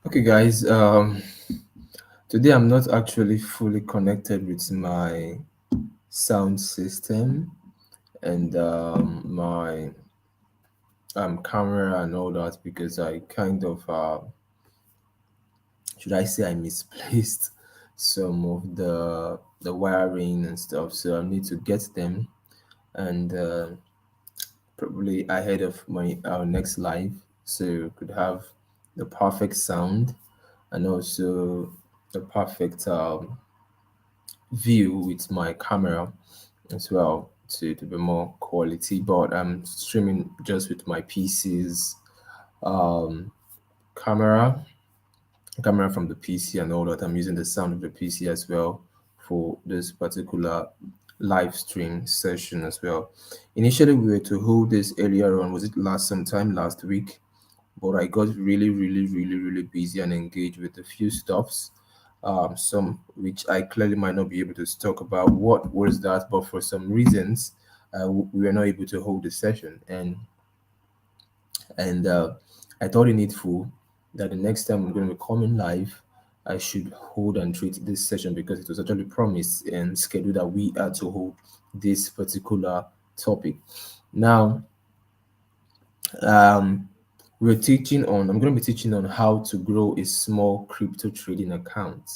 Okay, guys. Today I'm not actually fully connected with my sound system and my camera and all that because I kind of should I say I misplaced some of the wiring and stuff. So I need to get them and probably ahead of my our next live, so could have the perfect sound and also the perfect view with my camera as well to be more quality. But I'm streaming just with my PC's um, camera, camera from the PC and all that. I'm using the sound of the PC as well for this particular live stream session as well. Initially, we were to hold this earlier on. Was it sometime last week? But I got really busy and engaged with a few stuffs, some which I clearly might not be able to talk about. What was that? But for some reasons, we were not able to hold the session, and I thought it needful that the next time I'm going to be coming live, I should hold and treat this session because it was actually promised and scheduled that we are to hold this particular topic. Now, um, I'm going to be teaching on how to grow a small crypto trading account.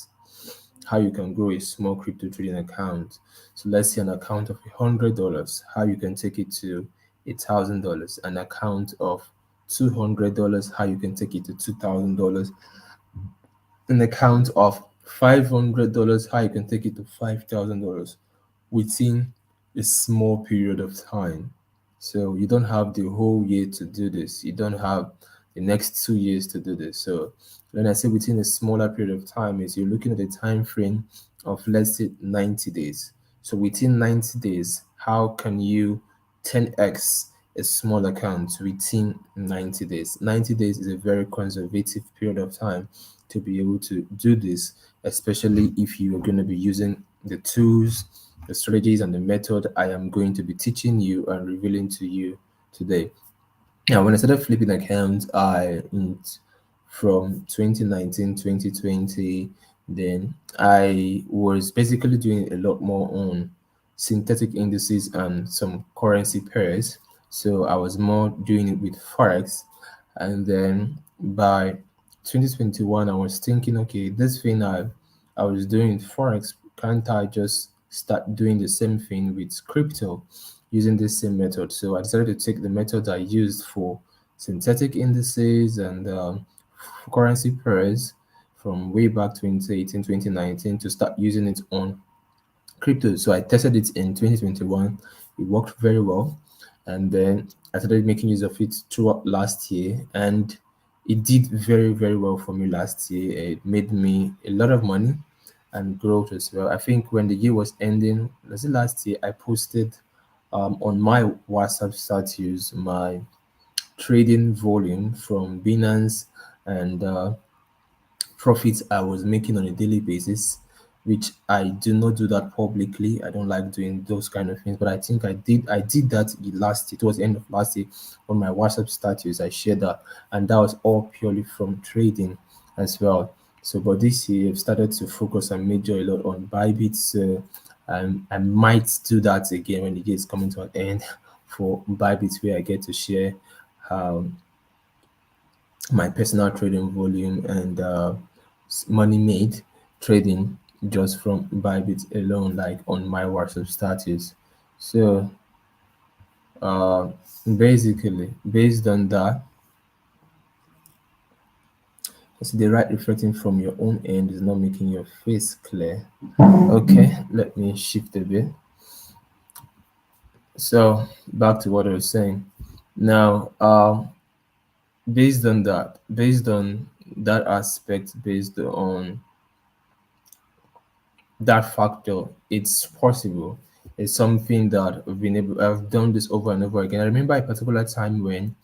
How you can grow a small crypto trading account. So let's say an account of $100, how you can take it to $1,000. An account of $200, how you can take it to $2,000. An account of $500, how you can take it to $5,000 within a small period of time. So you don't have the whole year to do this. You don't have the next 2 years to do this. So when I say within a smaller period of time, is you're looking at a time frame of let's say 90 days. So within 90 days, how can you 10x a small account within 90 days? 90 days is a very conservative period of time to be able to do this, especially if you are going to be using the tools, the strategies, and the method I am going to be teaching you and revealing to you today. Now, when I started flipping accounts, from 2019, 2020, then I was basically doing a lot more on synthetic indices and some currency pairs. So I was more doing it with Forex. And then by 2021, I was thinking, okay, this thing I was doing with Forex, can't I just start doing the same thing with crypto using this same method? So I decided to take the method I used for synthetic indices and currency pairs from way back 2018, 2019 to start using it on crypto. So I tested it in 2021. It worked very well. And then I started making use of it throughout last year. And it did very well for me last year. It made me a lot of money and growth as well. I think when the year was ending, was it last year, I posted on my WhatsApp status my trading volume from Binance and profits I was making on a daily basis, which I do not do that publicly. I don't like doing those kind of things, but I think I did that last year, towards the end of last year on my WhatsApp status. I shared that, and that was all purely from trading as well. So, but this year I've started to focus and major a lot on Bybit. So, I might do that again when the year is coming to an end for Bybit, where I get to share um, my personal trading volume and money made trading just from Bybit alone, like on my WhatsApp status. So uh, basically, based on that, so the right reflecting from your own end is not making your face clear. Okay, let me shift a bit. So back to what I was saying. Now, based on that aspect, based on that factor, it's possible. It's something that I've done this over and over again. I remember a particular time when,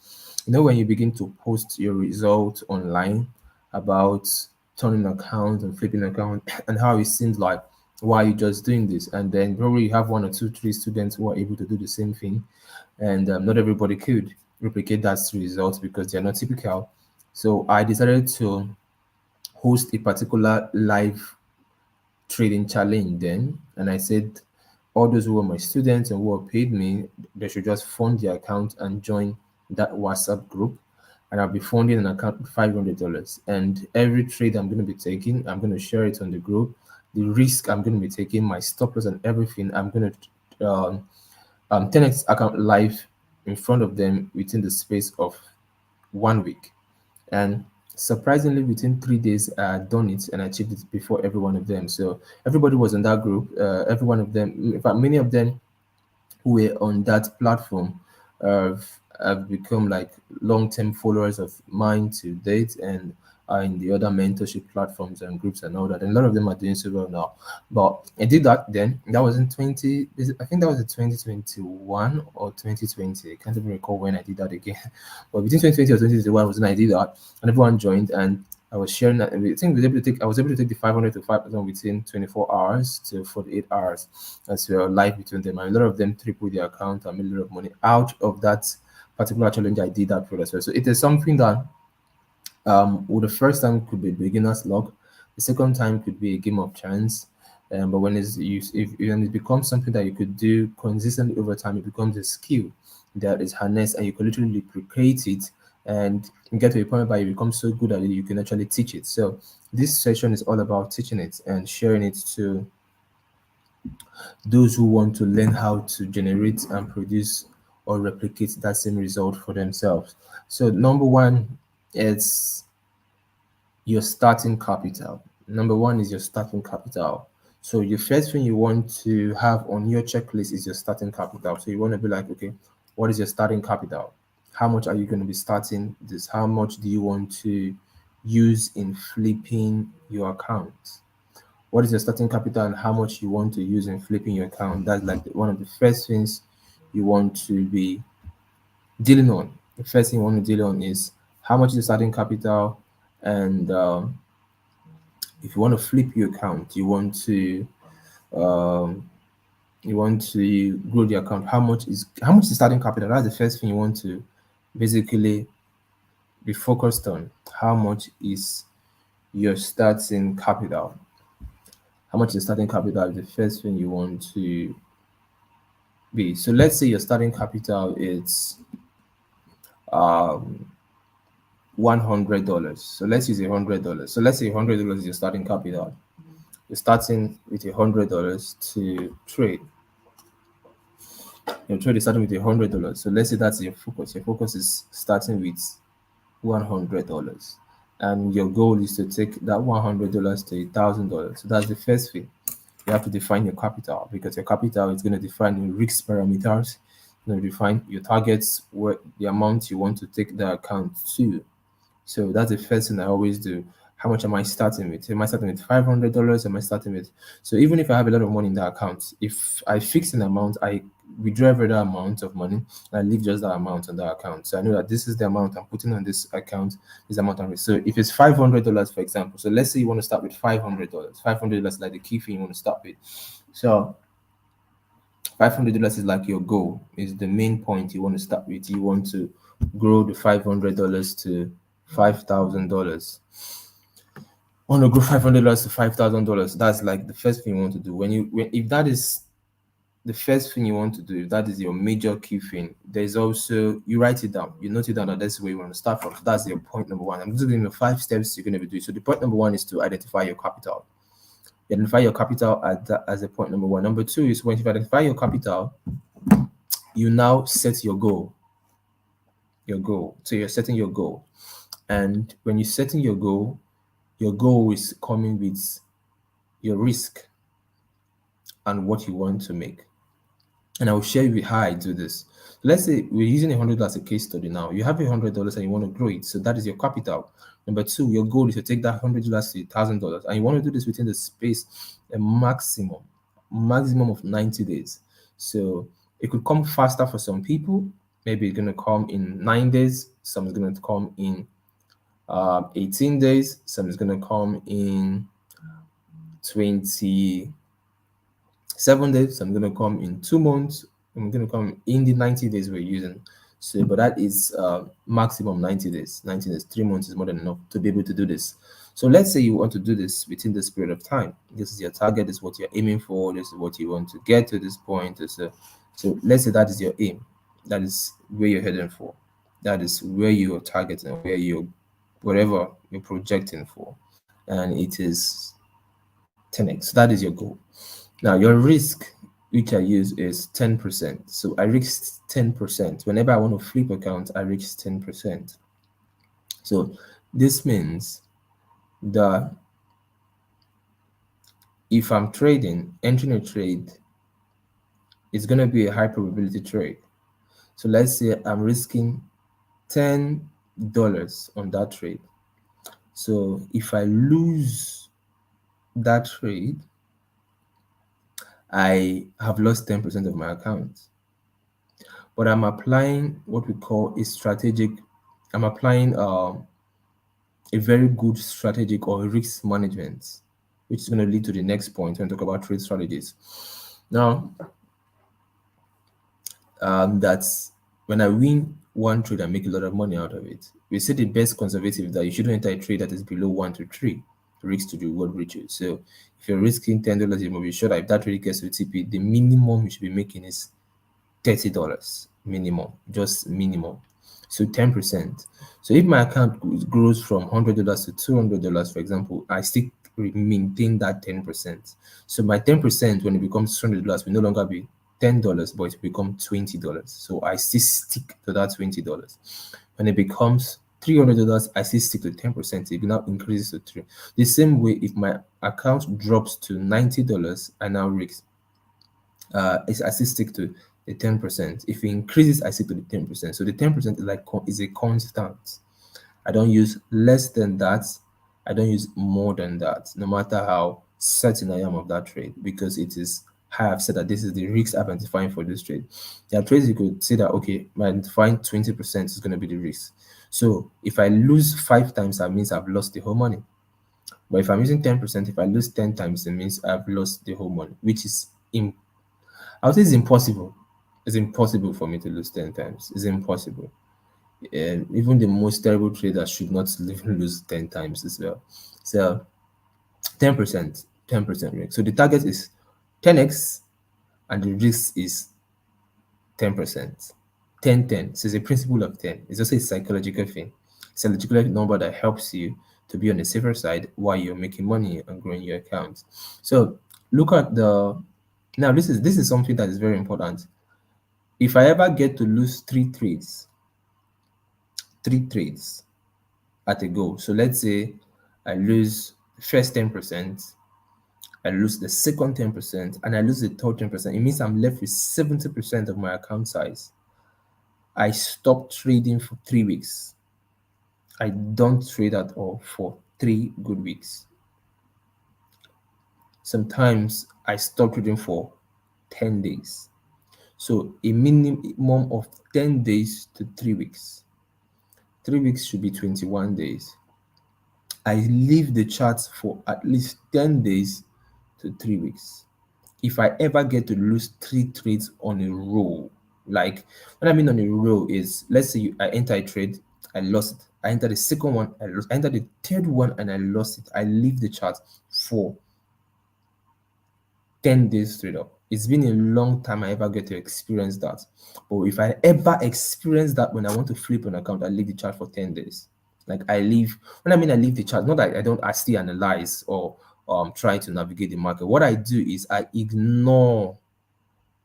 when you begin to post your results online about turning account and flipping account and how it seems like, why are you just doing this? And then probably you have one or two, three students who are able to do the same thing, and not everybody could replicate that result because they're not typical. So I decided to host a particular live trading challenge then, and I said all those who were my students and who have paid me, they should just fund their account and join that WhatsApp group. And I'll be funding an account with $500. And every trade I'm going to be taking, I'm going to share it on the group. The risk I'm going to be taking, my stop loss and everything, I'm going to 10x account live in front of them within the space of 1 week. And surprisingly, within 3 days, I had done it and achieved it before every one of them. So everybody was in that group. Every one of them, in fact, many of them who were on that platform have become like long-term followers of mine to date, and are in the other mentorship platforms and groups and all that. And a lot of them are doing so well now. But I did that then. That was in 20, I think that was in 2021 or 2020. I can't even recall when I did that again. But between 2020 or 2021 was when I did that, and everyone joined, and I was sharing that. I think I was able to take the 500 to 5,000 within 24 hours to 48 hours as well, live between them. And a lot of them tripled their account and made a lot of money out of that particular challenge I did that for as well. So it is something that well, the first time could be beginner's luck, the second time could be a game of chance. But when it's you, if when it becomes something that you could do consistently over time, it becomes a skill that is harnessed, and you can literally replicate it and get to a point where you become so good at it you can actually teach it. So this session is all about teaching it and sharing it to those who want to learn how to generate and produce or replicate that same result for themselves. So number one is your starting capital. Number one is your starting capital. So your first thing you want to have on your checklist is your starting capital. So you want to be like, okay, what is your starting capital? How much are you going to be starting this? How much do you want to use in flipping your account? What is your starting capital and how much you want to use in flipping your account? That's like one of the first things you want to be dealing on. The first thing you want to deal on is how much is the starting capital, and if you want to flip your account, um, you want to grow the account. How much is the starting capital? That's the first thing you want to basically be focused on. How much is your starting capital? How much is starting capital is the first thing you want to be. So let's say your starting capital is um $100. So let's use $100. So let's say $100 is your starting capital. You're starting with $100 to trade. Your trade is starting with $100. So let's say that's your focus. Your focus is starting with $100. And your goal is to take that $100 to $1,000. So that's the first thing. You have to define your capital, because your capital is going to define your risk parameters, going to define your targets, what the amount you want to take the account to. So that's the first thing I always do. How much am I starting with? Am I starting with $500? Am I starting with? So even if I have a lot of money in the account, if I fix an amount, I withdraw every other amount of money, and I leave just that amount on the account. So I know that this is the amount I'm putting on this account, this amount I'm. So if it's $500, for example, so let's say you want to start with $500. $500 is like the key thing you want to start with. So $500 is like your goal, is the main point you want to start with. You want to grow the $500 to $5,000. Want to grow $500 to $5,000. That's like the first thing you want to do. If that is the first thing you want to do, if that is your major key thing, there's also, you write it down. You note it down, that that's where you want to start from. So that's your point number one. I'm just giving you 5 steps you're going to be doing. So the point number one is to identify your capital. You identify your capital as a point number one. Number two is, when you identify your capital, you now set your goal. So you're setting your goal. And when you're setting your goal is coming with your risk and what you want to make. And I will share with how I do this. Let's say we're using $100 as a case study now. You have $100 and you want to grow it. So that is your capital. Number two, your goal is to take that $100 to $1,000. And you want to do this within the space, a maximum of 90 days. So it could come faster for some people. Maybe it's going to come in 9 days. Some is going to come in 18 days. Some is going to come in 27 days. Some going to come in 2 months. I'm going to come in the 90 days we're using. So, but that is maximum 90 days. 90 days, 3 months is more than enough to be able to do this. So, let's say you want to do this within this period of time. This is your target. This is what you're aiming for. This is what you want to get to this point. So let's say that is your aim. That is where you're heading for. That is where you're targeting, where you're, whatever you're projecting for, and it is 10x. So that is your goal. Now, your risk, which I use, is 10%. So I risk 10%. Whenever I want to flip account, I risk 10%. So this means that if I'm trading, entering a trade, it's going to be a high probability trade. So let's say I'm risking $10 on that trade. So if I lose that trade, I have lost 10% of my account. But I'm applying what we call a strategic, I'm applying a very good strategic or risk management, which is going to lead to the next point when we talk about trade strategies. Now, that's when I win one trade, I make a lot of money out of it. We say the best conservative that you shouldn't enter a trade that is below 1 to 3 risk to the reward ratio. So if you're risking $10, you must be sure that if that trade gets to TP, the minimum you should be making is $30 minimum, just minimum. So 10%. So if my account grows from $100 to $200, for example, I still maintain that 10%. So my 10% when it becomes $200 will no longer be $10, but it will become $20. So I still stick to that $20. When it becomes $300, I still stick to 10%. It now increases to 3. The same way, if my account drops to $90, I now risk I still stick to the 10%. If it increases, I stick to the 10%. So the 10% is like is a constant. I don't use less than that. I don't use more than that, no matter how certain I am of that trade, because it is how I've said that this is the risk I'm identifying for this trade. There are trades you could say that okay, my identifying 20% is going to be the risk. So if I lose 5 times, that means I've lost the whole money. But if I'm using 10%, if I lose 10 times, it means I've lost the whole money, which is I would say it's impossible. It's impossible for me to lose 10 times. It's impossible. Even the most terrible trader should not even lose 10 times as well. So 10%, 10% risk. So the target is 10x and the risk is 10%. 10, 10. So it's a principle of 10. It's also a psychological thing. It's a psychological number that helps you to be on the safer side while you're making money and growing your account. So look at the now this is something that is very important. If I ever get to lose three trades at a go, so let's say I lose the first 10%, I lose the second 10%, and I lose the third 10%, it means I'm left with 70% of my account size. I stop trading for 3 weeks. I don't trade at all for 3 good weeks. Sometimes I stop trading for 10 days. So a minimum of 10 days to 3 weeks. 3 weeks should be 21 days. I leave the charts for at least 10 days to 3 weeks. If I ever get to lose 3 trades on a row, like what I mean on a row is, let's say I enter a trade, I lost it. I enter the second one, I lost. I enter the third one and I lost it. I leave the chart for 10 days straight up. It's been a long time I ever get to experience that. But if I ever experience that when I want to flip an account, I leave the chart for 10 days. Like I leave, when I mean I leave the chart, not that I still analyze or try to navigate the market. What I do is I ignore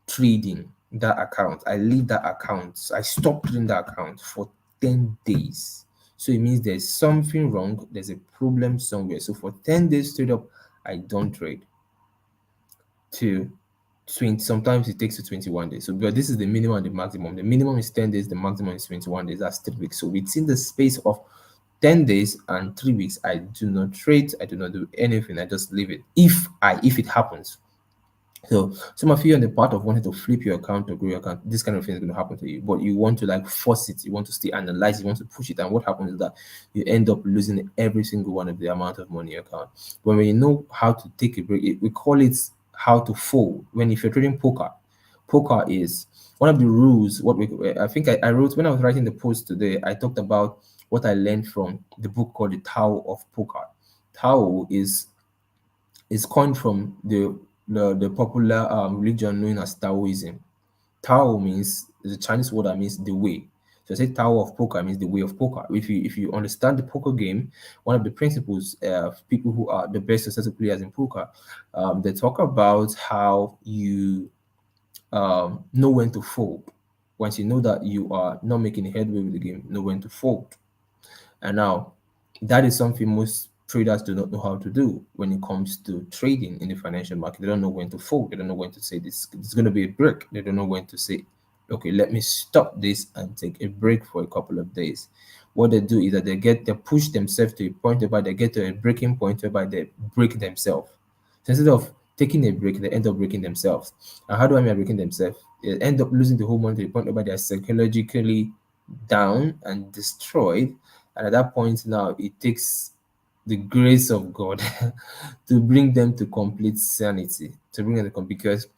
trading that account. I leave that account. I stop trading that account for 10 days. So it means there's something wrong. There's a problem somewhere. So for 10 days straight up, I don't trade. To 20, sometimes it takes to 21 days. So but this is the minimum and the maximum. The minimum is 10 days, the maximum is 21 days. That's 3 weeks. So within the space of 10 days and 3 weeks, I do not trade, I do not do anything, I just leave it if it happens. So some of you on the part of wanting to flip your account or grow your account, this kind of thing is going to happen to you, but you want to like force it, you want to stay analyze, you want to push it, and what happens is that you end up losing every single one of the amount of money in your account. But when you know how to take a break, we call it how to fold. When if you're trading poker, poker is. One of the rules, what we I think I wrote when I was writing the post today, I talked about what I learned from the book called The Tao of Poker. Tao is coined from the popular religion known as Taoism. Tao means is a Chinese word that means the way. So I say Tao of poker means the way of poker. If you understand the poker game, one of the principles people who are the best successful players in poker, they talk about how you know when to fold. Once you know that you are not making headway with the game, know when to fold. And now, that is something most traders do not know how to do when it comes to trading in the financial market. They don't know when to fold. They don't know when to say this is going to be a break. They don't know when to say, okay, let me stop this and take a break for a couple of days. What they do is that they push themselves to a point whereby they get to a breaking point whereby they break themselves. So instead of taking a break, they end up breaking themselves. And how do I mean by breaking themselves? They end up losing the whole money to the point whereby they're psychologically down and destroyed. And at that point now, it takes the grace of God to bring them to complete sanity, to bring them to because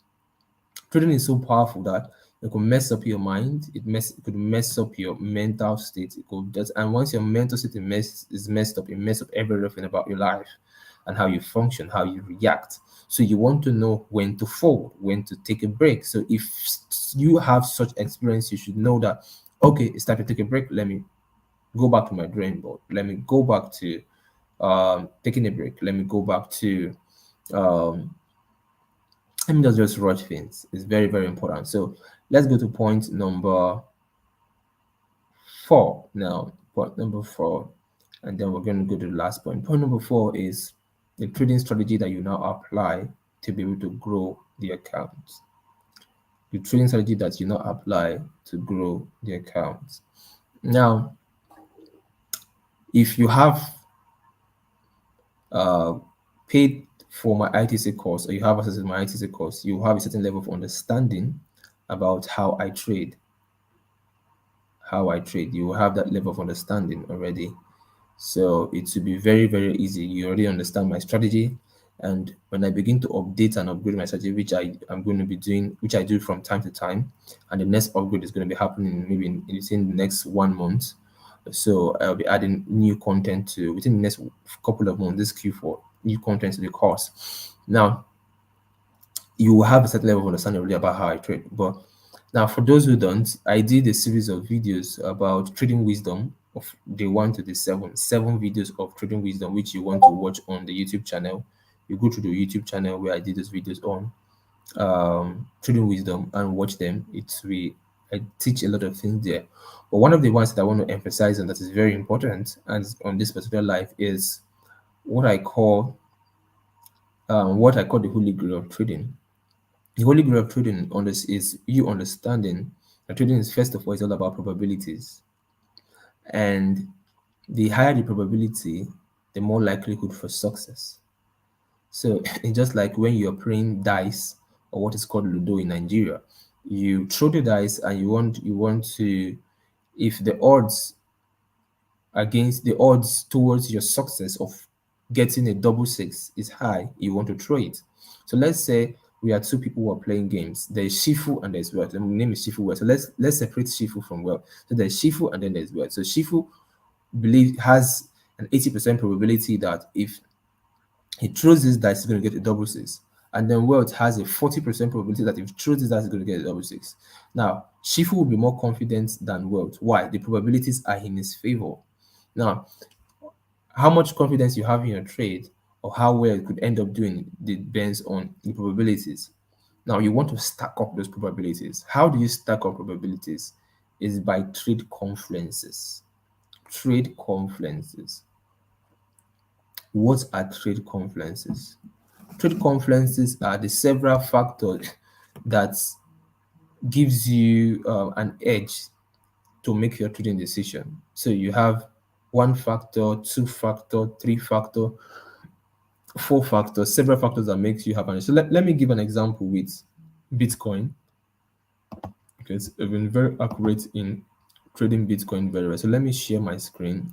trading is so powerful that it could mess up your mind. It could mess up your mental state. It could just and once your mental state is messed up, it mess up everything about your life and how you function, how you react. So you want to know when to fold, when to take a break. So if you have such experience, you should know that okay, it's time to take a break. Let me go back to my drawing board. Let me go back to taking a break. Let me go back to um, let me just rush things. It's very, very important. So let's go to point number four now. Point number four, and then we're going to go to the last point. Point number four is the trading strategy that you now apply to be able to grow the account. The trading strategy that you now apply to grow the account. Now, if you have uh, paid for my ITC course or you have access to my ITC course, you have a certain level of understanding about how I trade. How I trade, you will have that level of understanding already. So it will be very, very easy. You already understand my strategy. And when I begin to update and upgrade my strategy, which I am going to be doing, which I do from time to time, and the next upgrade is going to be happening maybe within the next 1 month. So I'll be adding new content to within the next couple of months, this Q4, new content to the course. Now, you will have a certain level of understanding already about how I trade. But now, for those who don't, I did a series of videos about trading wisdom of day one to day seven videos of trading wisdom, which you want to watch on the YouTube channel. You go to the YouTube channel where I did those videos on trading wisdom and watch them. I teach a lot of things there. But one of the ones that I want to emphasize and that is very important and on this particular life is what I call the holy grail of trading. The holy grail of trading on this is you understanding that trading is first of all is all about probabilities, and the higher the probability, the more likelihood for success. So it's just like when you're playing dice or what is called Ludo in Nigeria, you throw the dice and you want to if the odds towards your success of getting a double six is high, you want to throw it. So let's say we are two people who are playing games. There's Shifu and there's Wealth. The name is Shifu Wealth. So let's separate Shifu from Wealth. So there's Shifu and then there's Wealth. So Shifu has an 80% probability that if he throws this dice, he's going to get a double six. And then Wealth has a 40% probability that if he throws this dice, he's going to get a double six. Now, Shifu will be more confident than Wealth. Why? The probabilities are in his favor. Now, how much confidence you have in your trade or how well it could end up doing depends on the probabilities. Now, you want to stack up those probabilities. How do you stack up probabilities? Is by trade confluences. Trade confluences. What are trade confluences? Trade confluences are the several factors that gives you an edge to make your trading decision. So you have one factor, two factor, three factor, four factors, several factors that makes you have an edge. So let me give an example with Bitcoin because I've been very accurate in trading Bitcoin very well. So let me share my screen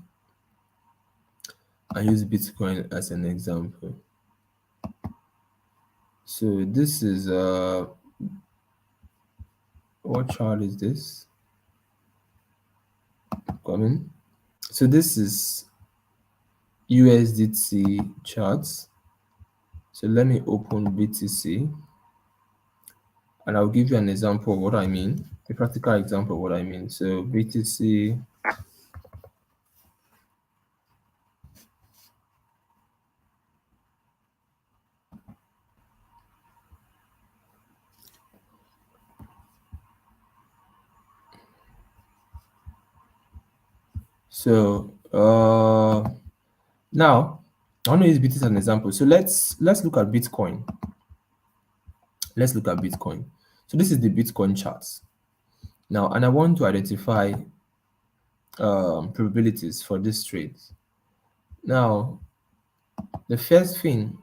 and use Bitcoin as an example. So this is What chart is this? Coming. So this is USDT charts. So let me open BTC and I'll give you an example of what I mean, a practical example of what I mean. So BTC, so now I want to use BTC as an example. So let's look at Bitcoin. Let's look at Bitcoin. So this is the Bitcoin charts. Now, and I want to identify probabilities for this trade. Now, the first thing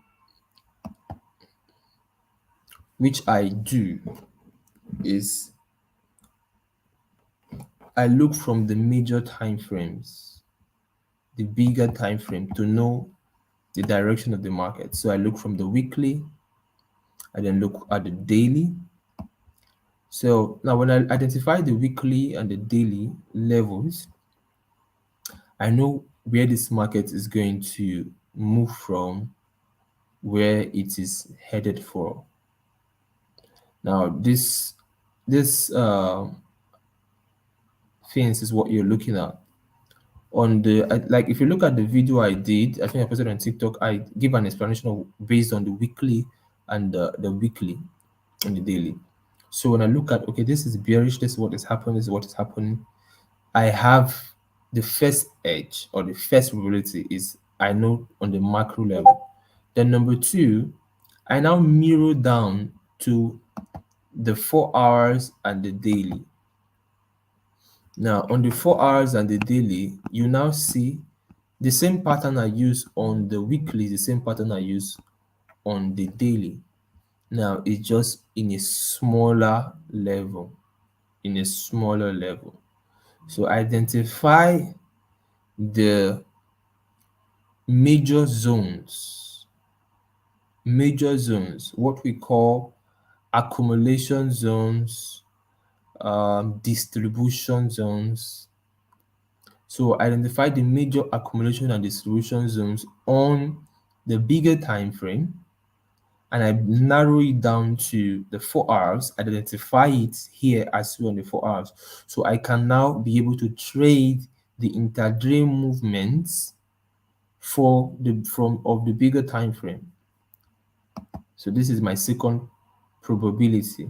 which I do is I look from the major time frames, the bigger time frame, to know the direction of the market. So I look from the weekly, I then look at the daily. So now when I identify the weekly and the daily levels, I know where this market is going to move from, where it is headed for. Now this things is what you're looking at on the like. If you look at the video I did, I think I posted on TikTok, I give an explanation of based on the weekly and the weekly and the daily. So when I look at, okay, this is bearish, this is what is happening, this is what is happening, I have the first edge or the first probability is I know on the macro level. Then number two, I now mirror down to the 4 hours and the daily. Now on the 4 hours and the daily, you now see the same pattern I use on the weekly, the same pattern I use on the daily. Now it's just in a smaller level, in a smaller level. So identify the major zones, what we call accumulation zones, distribution zones. So identify the major accumulation and distribution zones on the bigger time frame, and I narrow it down to the 4 hours, identify it here as well on the 4 hours. So I can now be able to trade the intraday movements for the from of the bigger time frame. So this is my probability.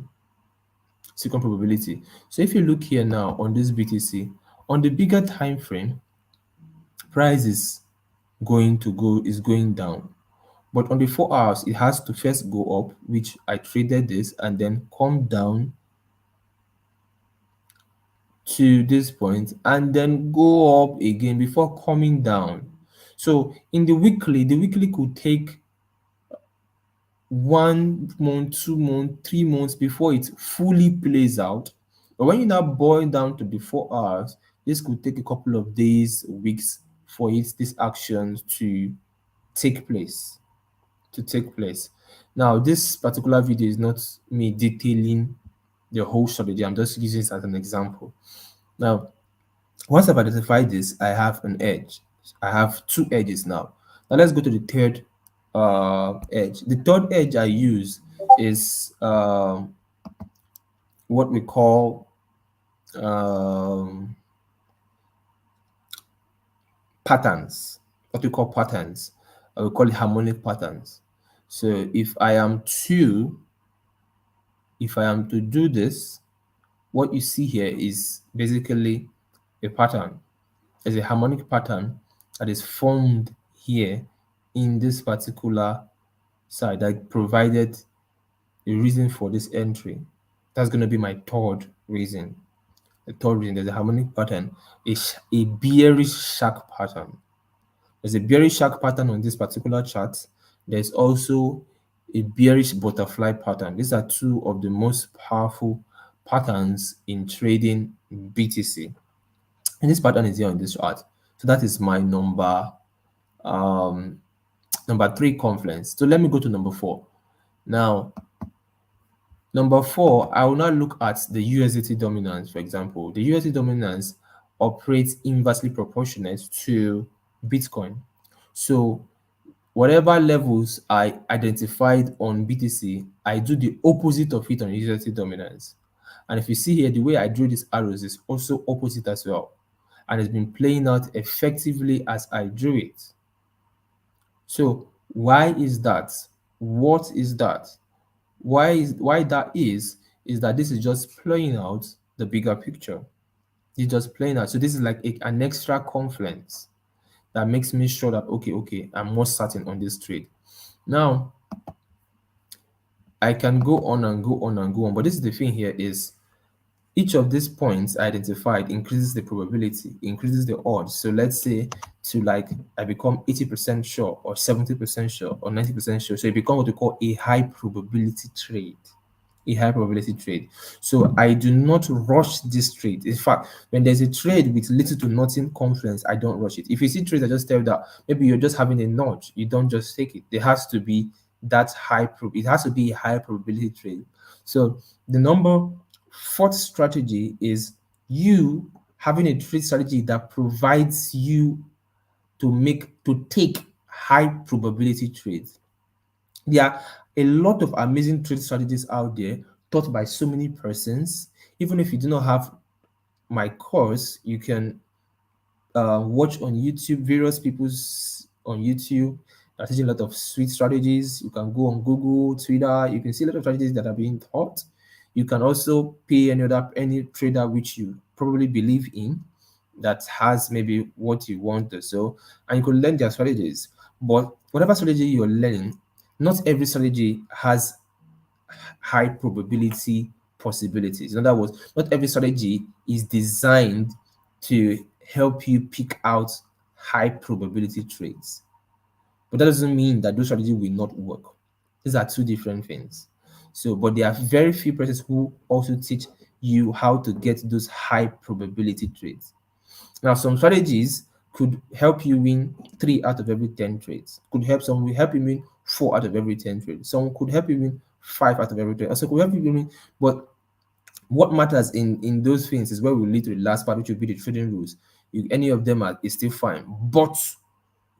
Second probability. So if you look here now on this BTC, on the bigger time frame, price is going down. But on the 4 hours, it has to first go up, which I traded this, and then come down to this point, and then go up again before coming down. So in the weekly could take 1 month, 2 months, 3 months before it fully plays out. But when you now boil down to the 4 hours, this could take a couple of days, weeks for this action to take place. Now, this particular video is not me detailing the whole strategy. I'm just using this as an example. Now, once I've identified this, I have an edge. I have two edges now. Now let's go to the third edge. The third edge I use is what we call um, patterns. What we call patterns. We call it harmonic patterns. So if I am to do this, what you see here is basically a pattern. There's a harmonic pattern that is formed here in this particular side that provided a reason for this entry. That's going to be my third reason. The third reason, there's a harmonic pattern, a bearish shark pattern. There's a bearish shark pattern on this particular chart. There's also a bearish butterfly pattern. These are two of the most powerful patterns in trading BTC. And this pattern is here on this chart. So that is my number three confluence. So let me go to number four. Now, Number four, I will now look at the USDT dominance. For example, the USD dominance operates inversely proportionate to Bitcoin. So whatever levels I identified on BTC, I do the opposite of it on USDT dominance. And if you see here, the way I drew these arrows is also opposite as well. And it's been playing out effectively as I drew it. So why is that? What is that? Why that is that this is just playing out the bigger picture. It's just playing out. So this is like an extra confluence that makes me sure that okay, I'm more certain on this trade. Now I can go on and go on and go on, but this is the thing here is each of these points identified increases the probability, increases the odds. So let's say to like I become 80% sure or 70% sure or 90% sure. So it becomes what we call a high probability trade. A high probability trade. So I do not rush this trade. In fact, when there's a trade with little to nothing confluence, I don't rush it. If you see trades, I just tell you that maybe you're just having a nudge, you don't just take it. There has to be that it has to be a high probability trade. So the number fourth strategy is you having a trade strategy that provides you to take high probability trades. There are a lot of amazing trade strategies out there taught by so many persons. Even if you do not have my course, you can watch on YouTube, various people's on YouTube are teaching a lot of sweet strategies. You can go on Google, Twitter, you can see a lot of strategies that are being taught. You can also pay any trader which you probably believe in that has maybe what you want to so and you could learn their strategies. But whatever strategy you're learning, not every strategy has high probability possibilities. In other words, not every strategy is designed to help you pick out high probability trades. But that doesn't mean that those strategies will not work. These are two different things. So, but there are very few persons who also teach you how to get those high probability trades. Now, some strategies could help you win 3 out of every 10 trades. Could help some will help you win 4 out of every 10 trades. Some could help you win 5 out of every 10. Also could help you win. But what matters in those things is where we lead to the last part, which will be the trading rules. Any of them is still fine. But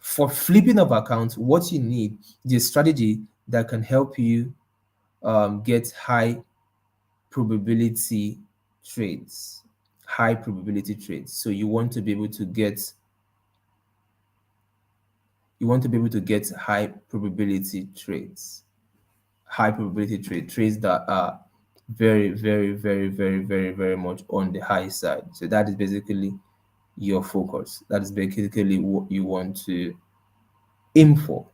for flipping of accounts, what you need is a strategy that can help you get high probability trades. High probability trades. So you want to be able to get high probability trades. High probability trades that are very, very, very, very, very, very much on the high side. So that is basically your focus. That is basically what you want to aim for.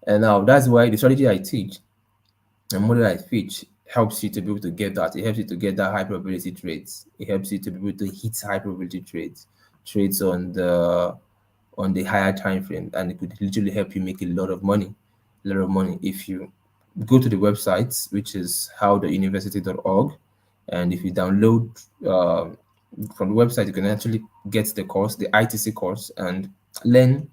And now that's why the strategy I teach and model I teach helps you to be able to get that. It helps you to get that high probability trades. It helps you to be able to hit high probability trades on the higher time frame, and it could literally help you make a lot of money. If you go to the website, which is howtheuniversity.org, and if you download from the website, you can actually get the course, the ITC course, and learn,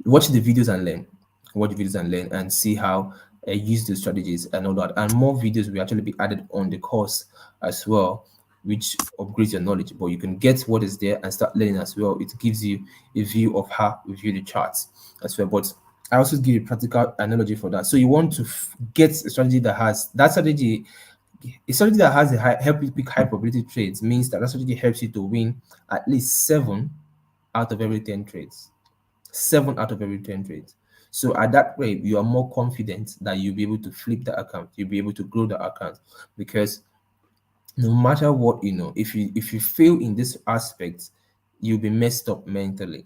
watch the videos and learn, and see how I use the strategies and all that. And more videos will actually be added on the course as well, which upgrades your knowledge. But you can get what is there and start learning as well. It gives you a view of how we view the charts as well. But I also give a practical analogy for that. So you want to get a strategy that has that strategy. A strategy that has help you pick high probability trades means that strategy helps you to win at least 7 out of every 10 trades. 7 out of every 10 trades. So at that rate, you are more confident that you'll be able to flip the account, you'll be able to grow the account, because no matter what, if you fail in this aspect, you'll be messed up mentally.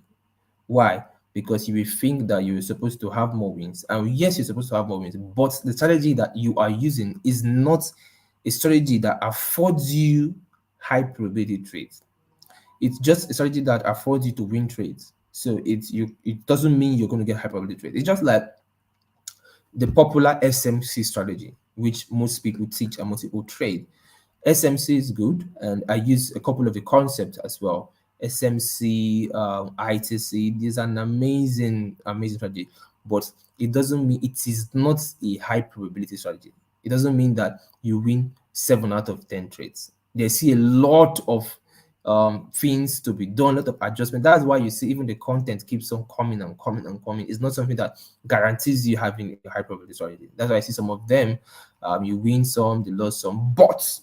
Why? Because you will think that you're supposed to have more wins. And yes, you're supposed to have more wins, but the strategy that you are using is not a strategy that affords you high probability trades. It's just a strategy that affords you to win trades. So it doesn't mean you're going to get high probability trades. It's just like the popular SMC strategy, which most people teach and most people trade. SMC is good, and I use a couple of the concepts as well. SMC, ITC, these are an amazing strategy, but it doesn't mean it is not a high probability strategy. It doesn't mean that you win 7 out of 10 trades. They see a lot of things to be done, a lot of adjustment. That's why you see even the content keeps on coming and coming and coming. It's not something that guarantees you having a high probability strategy. That's why I see some of them, you win some, they lose some, but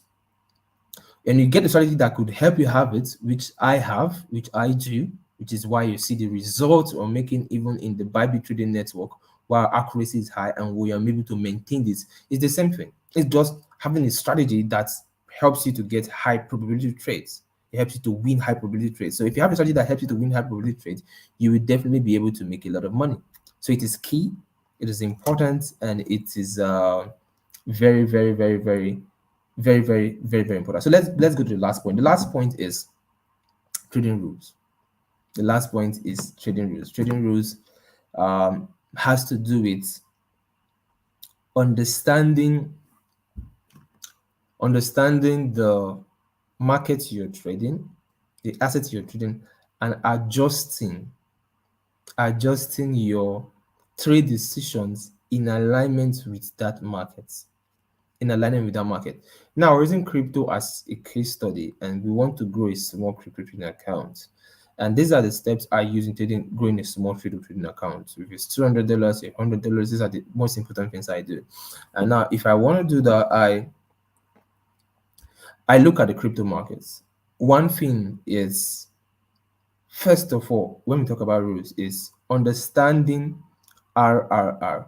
and you get a strategy that could help you have it, which I have, which I do, which is why you see the results we're making even in the Bybit trading network, while accuracy is high and we are able to maintain this. It's the same thing. It's just having a strategy that helps you to get high probability trades. It helps you to win high probability trades. So if you have a strategy that helps you to win high probability trades, you will definitely be able to make a lot of money. So it is key, it is important, and it is very, very, very, very, very, very, very, very important. So let's go to the last point. The last point is trading rules. The last point is trading rules. Trading rules has to do with understanding the market you're trading, the assets you're trading, and adjusting your trade decisions in alignment with that market. In alignment with that market. Now, we're using crypto as a case study, and we want to grow a small crypto trading account. And these are the steps I use in growing a small crypto trading account. If it's $200, $100, these are the most important things I do. And now, if I want to do that, I look at the crypto markets. One thing is, first of all, when we talk about rules, is understanding RRR.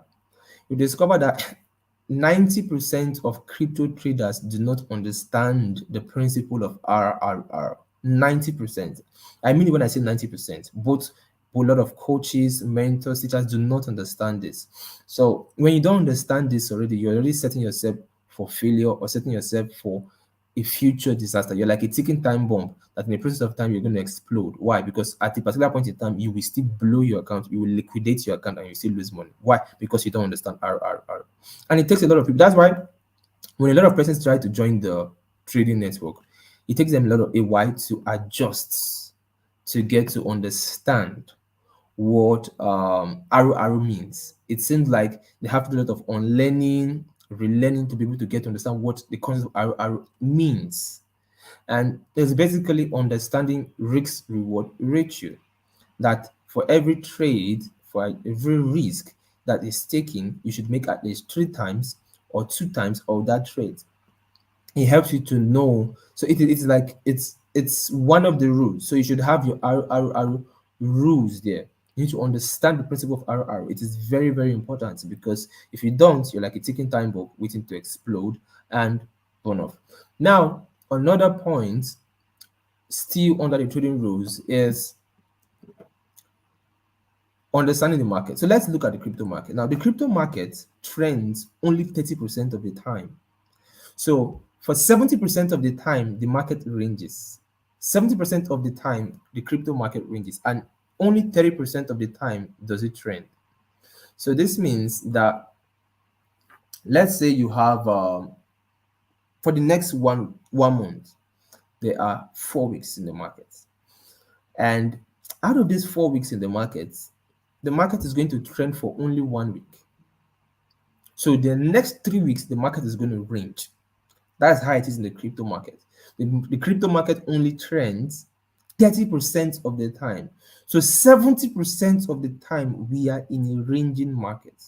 You discover that 90% of crypto traders do not understand the principle of RRR. 90%. I mean, when I say 90%, both a lot of coaches, mentors, teachers do not understand this. So when you don't understand this already, you're already setting yourself for failure or setting yourself for a future disaster. You're like a ticking time bomb that in the process of time you're going to explode. Why? Because at a particular point in time, you will still blow your account, you will liquidate your account, and you still lose money. Why? Because you don't understand RRR. And it takes a lot of people. That's why when a lot of persons try to join the trading network, it takes them a lot of a while to adjust, to get to understand what RRR means. It seems like they have to do a lot of unlearning, relearning to be able to get to understand what the concept of RRR means. And it's basically understanding risk reward ratio, that for every trade, for every risk that is taken, you should make at least 3 times or 2 times of that trade. It helps you to know. So it's like it's one of the rules. So you should have your RRR rules there. You need to understand the principle of RRR. It is very, very important, because if you don't, you're like a ticking time bomb waiting to explode and burn off. Now, another point still under the trading rules is understanding the market. So let's look at the crypto market. Now, the crypto market trends only 30% of the time. So for 70% of the time, the market ranges. 70% of the time, the crypto market ranges, and only 30% of the time does it trend. So this means that, let's say you have for the next one month, there are 4 weeks in the market, and out of these 4 weeks in the market is going to trend for only 1 week. So the next 3 weeks, the market is going to range. That's how it is in the crypto market. The crypto market only trends 30% of the time. So 70% of the time, we are in a ranging market.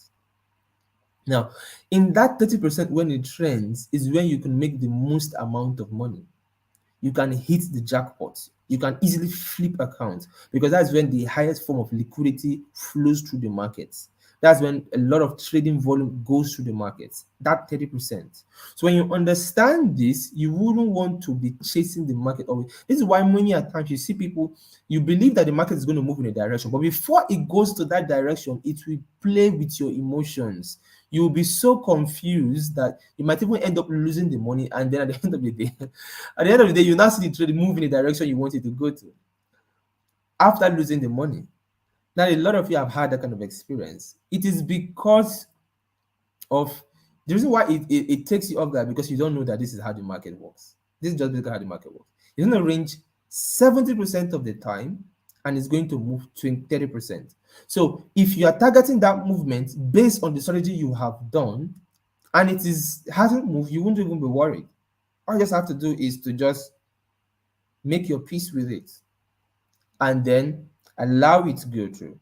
Now, in that 30%, when it trends, is when you can make the most amount of money. You can hit the jackpot. You can easily flip accounts, because that's when the highest form of liquidity flows through the markets. That's when a lot of trading volume goes through the markets, that 30%. So when you understand this, you wouldn't want to be chasing the market always. This is why many at times you see people, you believe that the market is going to move in a direction, but before it goes to that direction, it will play with your emotions. You will be so confused that you might even end up losing the money, and then at the end of the day, you now see the trade move in the direction you want it to go to after losing the money. Now, a lot of you have had that kind of experience. It is because of the reason why it takes you off guard, because you don't know that this is how the market works. This is just basically how the market works. It's going to range 70% of the time, and it's going to move 30%. So if you are targeting that movement based on the strategy you have done, and hasn't moved, you won't even be worried. All you just have to do is to just make your peace with it, and then allow it to go through.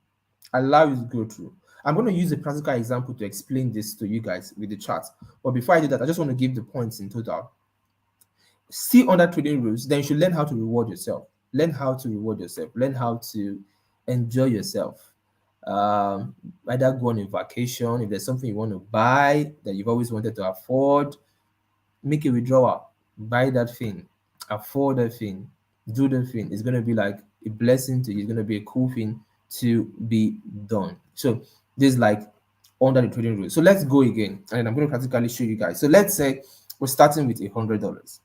Allow it to go through. I'm going to use a practical example to explain this to you guys with the chart. But before I do that, I just want to give the points in total. Still under trading rules, then you should learn how to reward yourself. Learn how to reward yourself. Learn how to enjoy yourself. Either go on a vacation, if there's something you want to buy that you've always wanted to afford, make a withdrawal, buy that thing, afford that thing, do the thing. It's going to be like a blessing to you. It's going to be a cool thing to be done. So this is like under the trading rules. So let's go again, and I'm going to practically show you guys. So let's say we're starting with $100.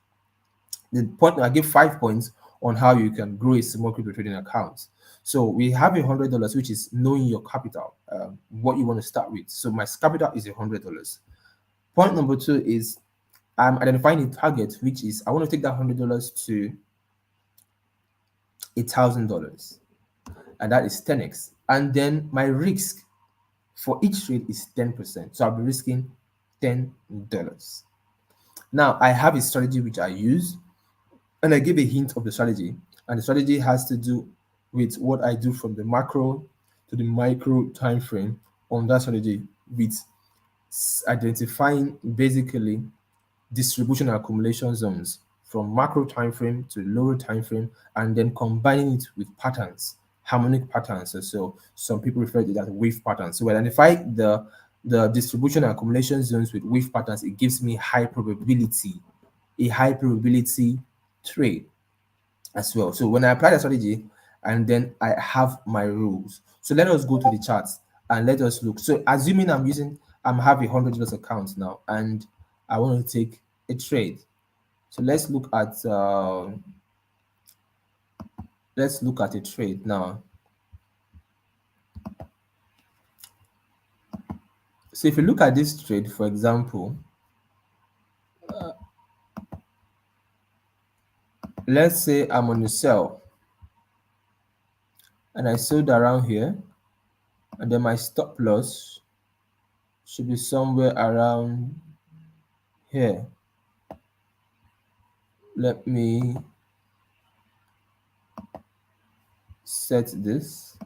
The point, I give 5 points on how you can grow a small crypto trading account. So we have $100, which is knowing your capital, what you want to start with. So my capital is $100. Point number two is I'm identifying a target, which is I want to take that $100 to $1,000, and that is 10x. And then my risk for each trade is 10%. So I'll be risking $10. Now I have a strategy which I use, and I give a hint of the strategy. And the strategy has to do with what I do from the macro to the micro time frame on that strategy, with identifying basically distribution and accumulation zones from macro time frame to lower time frame, and then combining it with patterns, harmonic patterns. So some people refer to that wave patterns. So we identify the distribution and accumulation zones with wave patterns. It gives me a high probability trade as well. So when I apply the strategy, and then I have my rules. So let us go to the charts and let us look. So assuming I'm having $100 account now, and I want to take a trade. So let's look at a trade now. So if you look at this trade, for example, let's say I'm on the sell, and I sold around here, and then my stop loss should be somewhere around here. Let me set this.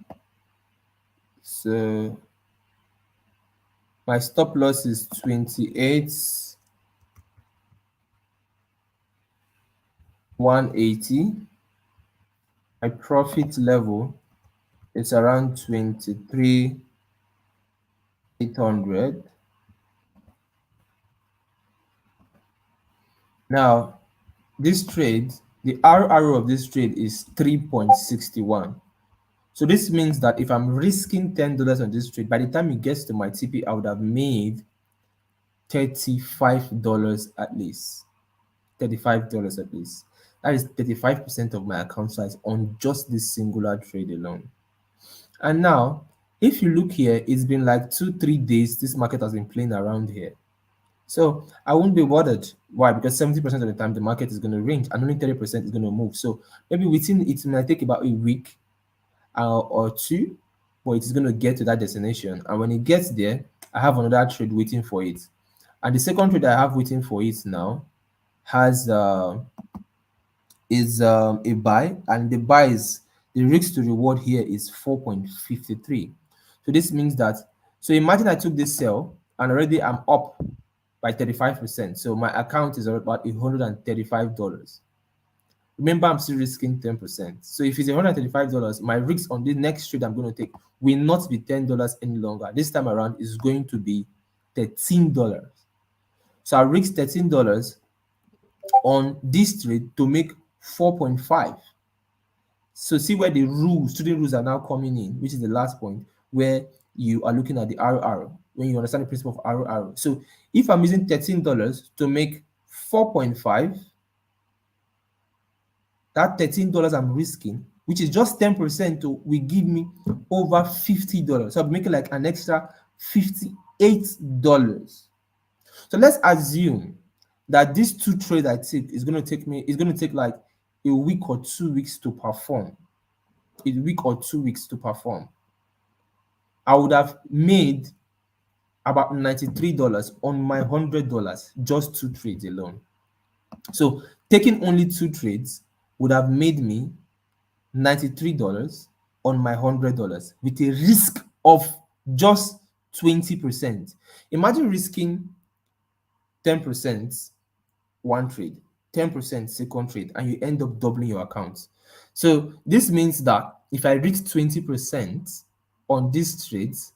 So my stop loss is 28,180. My profit level is around 23,800. Now, this trade, the RR of this trade is 3.61. So this means that if I'm risking $10 on this trade, by the time it gets to my TP, I would have made $35 at least. $35 at least. That is 35% of my account size on just this singular trade alone. And now, if you look here, it's been like 2-3 days this market has been playing around here. So I won't be bothered. Why? Because 70% of the time the market is going to range, and only 30% is going to move. So maybe within it might take about a week or two, but it is going to get to that destination. And when it gets there, I have another trade waiting for it. And the second trade I have waiting for it now has is a buy, and the risk to reward here is 4.53. So this means that, so imagine I took this sell and already I'm up by 35%. So my account is about $135. Remember, I'm still risking 10%. So if it's $135, my risk on the next trade I'm going to take will not be $10 any longer. This time around is going to be $13. So I risk $13 on this trade to make 4.5. So see where the rules, student rules are now coming in, which is the last point, where you are looking at the RR, when you understand the principle of RR. So if I'm using $13 to make 4.5, that $13 I'm risking, which is just 10%, will give me over $50. So I'm making like an extra $58. So let's assume that these two trades I take is going to take like a week or 2 weeks to perform. A week or 2 weeks to perform. I would have made about $93 on my $100, just two trades alone. So taking only two trades would have made me $93 on my $100 with a risk of just 20%. Imagine risking 10% one trade, 10% second trade, and you end up doubling your account. So this means that if I reach 20% on these trades,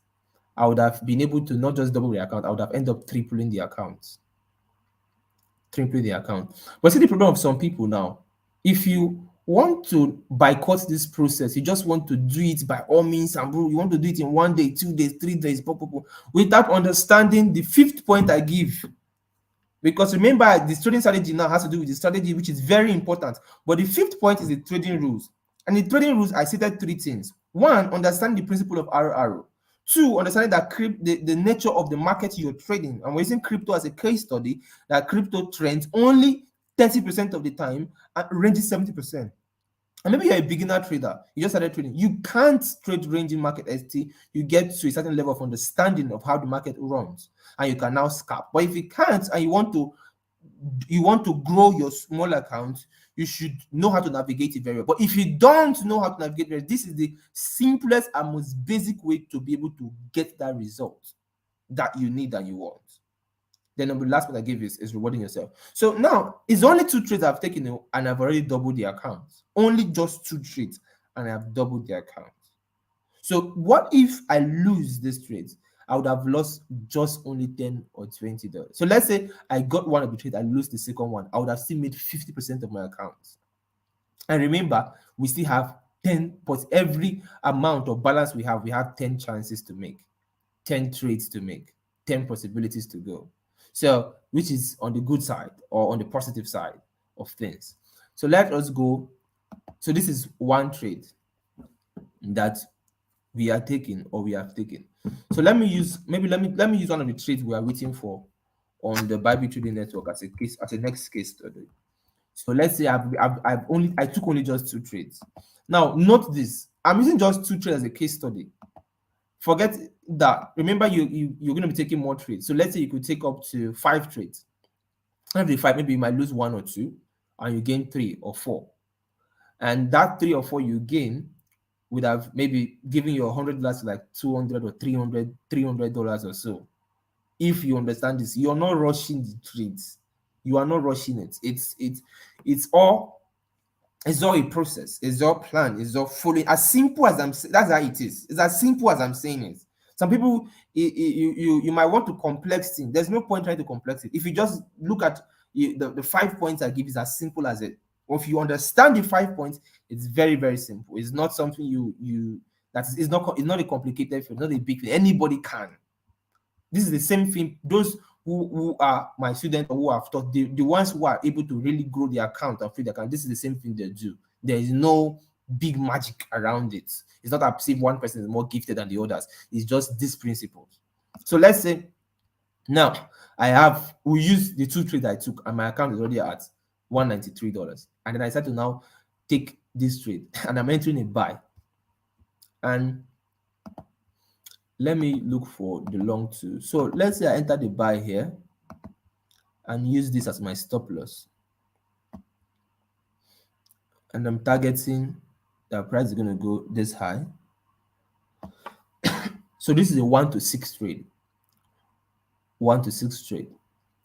I would have been able to not just double the account, I would have ended up tripling the account. Tripling the account. But see the problem of some people now, if you want to boycott this process, you just want to do it by all means and you want to do it in 1 day, 2 days, 3 days, without understanding the fifth point I give. Because remember, the trading strategy now has to do with the strategy, which is very important. But the fifth point is the trading rules. And the trading rules, I stated three things. One, understand the principle of RRO. Two, understanding that the nature of the market you're trading. And we're using crypto as a case study, that crypto trends only 30% of the time and ranges 70%. And maybe you're a beginner trader, you just started trading. You can't trade ranging market ST. You get to a certain level of understanding of how the market runs, and you can now scalp. But if you can't and you want to grow your small account, you should know how to navigate it very well. But if you don't know how to navigate it, this is the simplest and most basic way to be able to get that result that you need and you want. Then the last one I gave is rewarding yourself. So now it's only two trades I've taken and I've already doubled the account. Only just two trades and I've doubled the account. So what if I lose this trade? I would have lost just only $10 or $20. So let's say I got one of the trades, I lose the second one. I would have still made 50% of my account. And remember, we still have 10, but every amount of balance we have 10 chances to make, 10 trades to make, 10 possibilities to go. So, which is on the good side or on the positive side of things. So let us go. So this is one trade that we are taking or we have taken. So let me use one of the trades we are waiting for on the Bybit trading network as a next case study. So let's say I took only just two trades. Now note this, I'm using just two trades as a case study. Forget that. Remember, you're going to be taking more trades. So let's say you could take up to 5 trades. Every 5, maybe you might lose 1 or 2, and you gain 3 or 4. And that 3 or 4 you gain would have maybe given you $100 to like $200 or $300 or so. If you understand this, you're not rushing the trades. You are not rushing it. It's all a process. It's all planned. It's all fully as simple as I'm saying. That's how it is. It's as simple as I'm saying it. Some people, you might want to complex things. There's no point trying to complex it. If you just look at the 5 points I give, is as simple as it. Or if you understand the 5 points, it's very, very simple. It's not something it's not a complicated thing. It's not a big thing. Anybody can. This is the same thing. Those who are my students or who have taught, the ones who are able to really grow their account and feed their account, this is the same thing they do. There is no big magic around it. It's not as if one person is more gifted than the others. It's just these principles. So let's say now we use the two trades I took and my account is already at $193. And then I start to now take this trade and I'm entering a buy. And let me look for the long two. So let's say I enter the buy here and use this as my stop loss. And I'm targeting the price is going to go this high. So this is a 1 to 6 trade. 1 to 6 trade.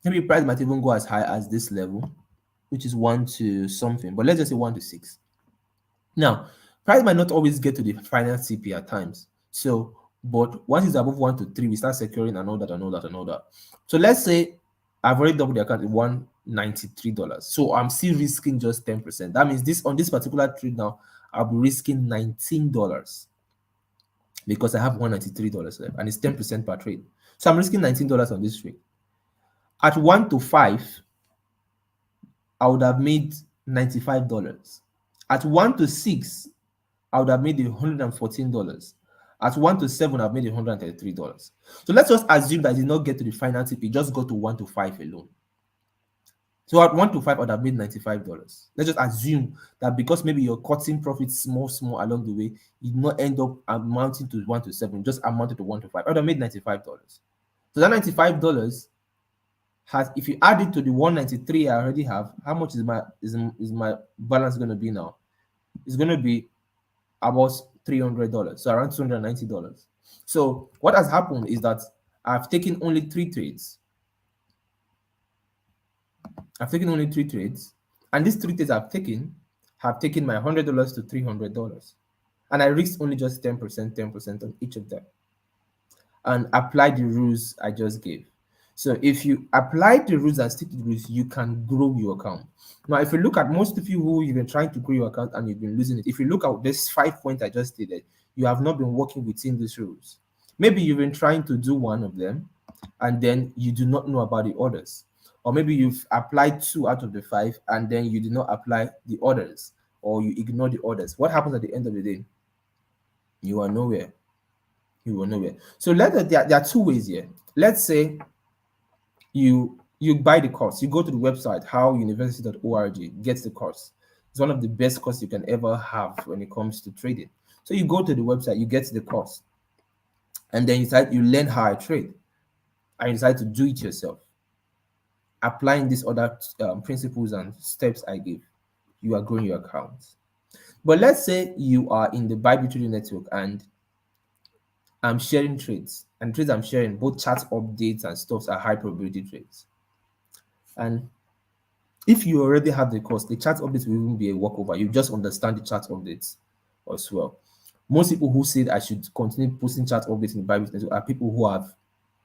Maybe price might even go as high as this level, which is 1 to something. But let's just say 1 to 6. Now, price might not always get to the final CP at times. So, but once it's above 1 to 3, we start securing and all that. So let's say I've already doubled the account at $193. So I'm still risking just 10%. That means on this particular trade now, I'll be risking $19 because I have $193 left and it's 10% per trade. So I'm risking $19 on this trade. At 1 to 5, I would have made $95. At 1 to 6, I would have made $114. At 1 to 7, I've made $133. So let's just assume that I did not get to the final TP, just go to 1 to 5 alone. So at 1 to 5, I would have made $95. Let's just assume that because maybe you're cutting profits small along the way, you did not end up amounting to 1 to 7, just amounted to 1 to 5. I would have made $95. So that $95 has, if you add it to the 193 I already have, how much is my balance going to be now? It's going to be about $300, so around $290. So what has happened is that I've taken only three trades. I've taken only three trades, and these three trades I've taken have taken my $100 to $300, and I risked only just 10%, 10% on each of them, and apply the rules I just gave. So if you apply the rules and stick to the rules, you can grow your account. Now, if you look at most of you who you've been trying to grow your account and you've been losing it, if you look at this 5 points I just stated, you have not been working within these rules. Maybe you've been trying to do one of them and then you do not know about the others. Or maybe you've applied 2 out of the 5 and then you did not apply the others, or you ignore the others. What happens at the end of the day? You are nowhere. You are nowhere. So there are two ways here. Let's say you buy the course. You go to the website howuniversity.org, gets the course. It's one of the best courses you can ever have when it comes to trading. So you go to the website, you get the course, and then you learn how I trade, and you decide to do it yourself, applying these other principles and steps I give. You are growing your account. But let's say you are in the Bybit trading network and I'm sharing trades, and trades I'm sharing, both chart updates and stuffs, are high probability trades. And if you already have the course, the chart updates will even be a walkover. You just understand the chart updates as well. Most people who said I should continue posting chart updates in the Bybit network are people who have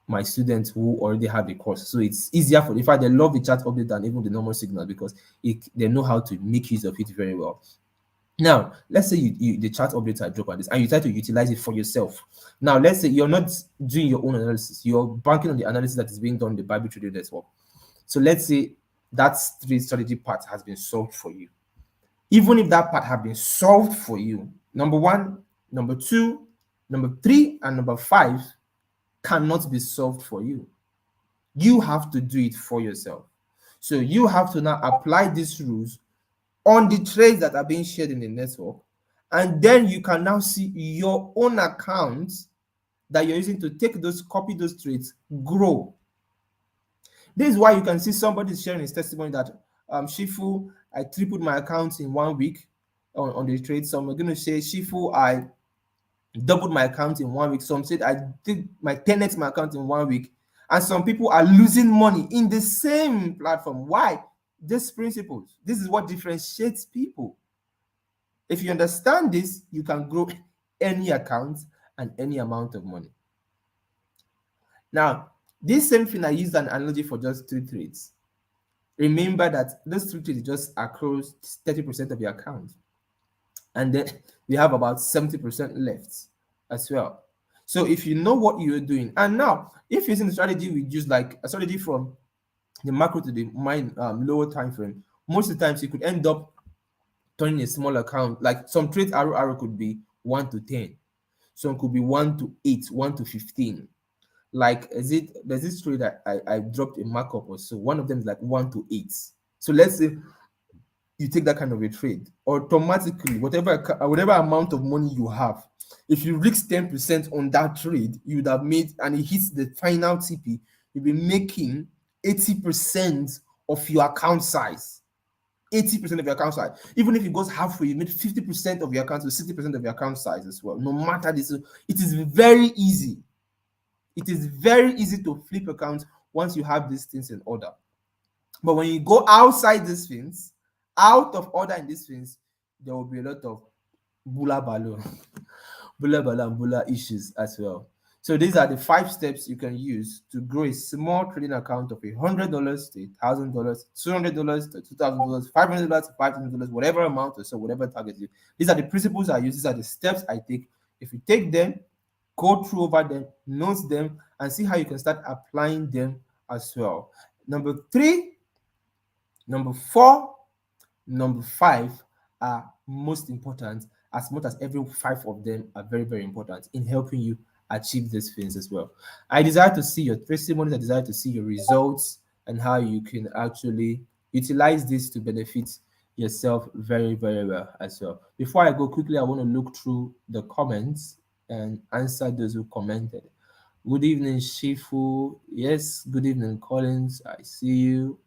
my students who already have the course. So it's easier for, in fact, they love the chart update than even the normal signal, because they know how to make use of it very well. Now, let's say the chart updates are drop on this and you try to utilize it for yourself. Now, let's say you're not doing your own analysis. You're banking on the analysis that is being done in the Bybit trading network. So let's say that trade strategy part has been solved for you. Even if that part has been solved for you, number 1, number 2, number 3, and number 5 cannot be solved for you. You have to do it for yourself. So you have to now apply these rules on the trades that are being shared in the network, and then you can now see your own accounts that you're using to copy those trades grow. This is why you can see somebody sharing his testimony that Shifu, I tripled my accounts in 1 week on the trade. Some are going to say, Shifu, I doubled my account in 1 week. Some said I did my 10x my account in 1 week. And some people are losing money in the same platform. Why? These principles. This is what differentiates people. If you understand this, you can grow any account and any amount of money. Now, this same thing, I used an analogy for just 3 trades. Remember that those 3 trades just across 30% of your account. And then we have about 70% left as well. So if you know what you're doing, and now if using the strategy we use, like a strategy from the macro to the lower time frame, most of the times you could end up turning a small account. Like some trades arrow could be 1 to 10, some could be 1 to 8, 1 to 15. Like there's this trade that I dropped a markup or so. One of them is like 1 to 8. So let's say you take that kind of a trade, automatically whatever amount of money you have, if you risk 10% on that trade, you would have made, and it hits the final TP, you'll be making 80% of your account size. 80% of your account size. Even if it goes halfway, you made 50% of your account to 60% of your account size as well. No matter this, it is very easy. It is very easy to flip accounts once you have these things in order. But when you go outside these things, out of order in these things, there will be a lot of bula balo and bula issues as well. So these are the 5 steps you can use to grow a small trading account of $100 to $1,000, $200 to $2,000, $500 to $500, whatever amount or so, whatever target you. These are the principles I use. These are the steps I take. If you take them, go through over them, note them, and see how you can start applying them as well. Number 3, number 4, number 5 are most important, as much as every 5 of them are very, very important in helping you achieve these things as well. I desire to see your testimonies. I desire to see your results and how you can actually utilize this to benefit yourself very, very well as well. Before I go quickly, I want to look through the comments and answer those who commented. Good evening, Shifu. Yes, good evening, Collins. I see you.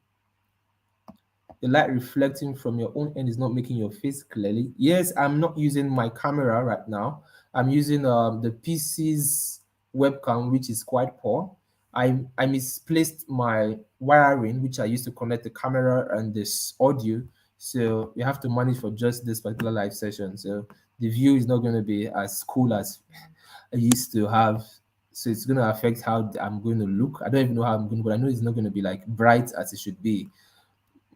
The light reflecting from your own end is not making your face clearly. Yes, I'm not using my camera right now. I'm using the PC's webcam, which is quite poor. I misplaced my wiring, which I used to connect the camera and this audio. So we have to manage for just this particular live session. So the view is not going to be as cool as I used to have. So it's going to affect how I'm going to look. I don't even know how I'm going to, but I know it's not going to be like bright as it should be.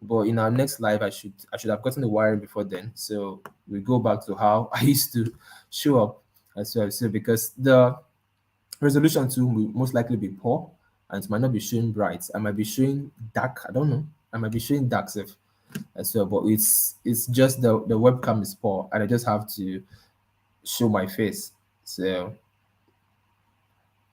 But in our next live, I should have gotten the wiring before then. So we go back to how I used to show up as well. So because the resolution too will most likely be poor and it might not be showing bright. I might be showing dark. I don't know. I might be showing dark stuff as well. But it's just the webcam is poor and I just have to show my face. So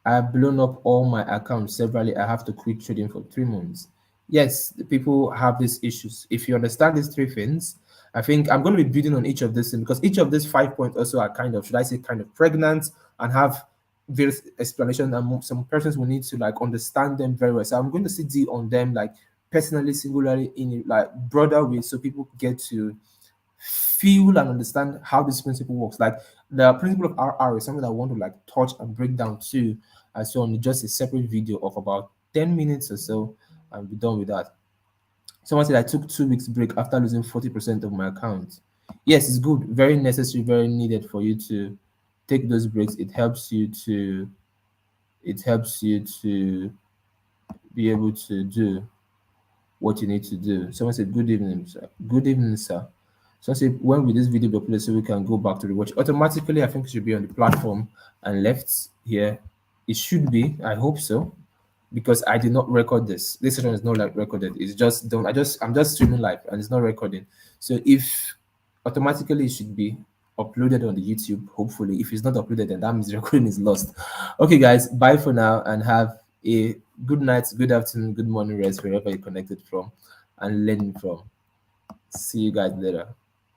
I've blown up all my accounts severally. I have to quit trading for 3 months. Yes, the people have these issues. If you understand these three things, I think I'm going to be building on each of these things because each of these 5 points also are kind of, should I say, kind of pregnant and have various explanations. And some persons will need to like understand them very well. So I'm going to sit on them like personally, singularly in like broader way, so people get to feel and understand how this principle works. Like the principle of RR is something that I want to like touch and break down too. And so on just a separate video of about 10 minutes or so and be done with that. Someone said I took 2 weeks break after losing 40% of my account. Yes, it's good, very necessary, very needed for you to take those breaks. It helps you to be able to do what you need to do. Someone said, good evening, sir. Good evening, sir. So I said, when will this video be uploaded so we can go back to the watch? Automatically, I think it should be on the platform and left here. It should be, I hope so, because I did not record this. This session is not like recorded. It's just don't I'm just streaming live and it's not recording. So if automatically it should be uploaded on the YouTube, hopefully. If it's not uploaded, then that means the recording is lost. Okay, guys, bye for now and have a good night, good afternoon, good morning rest wherever you're connected from and learning from. See you guys later.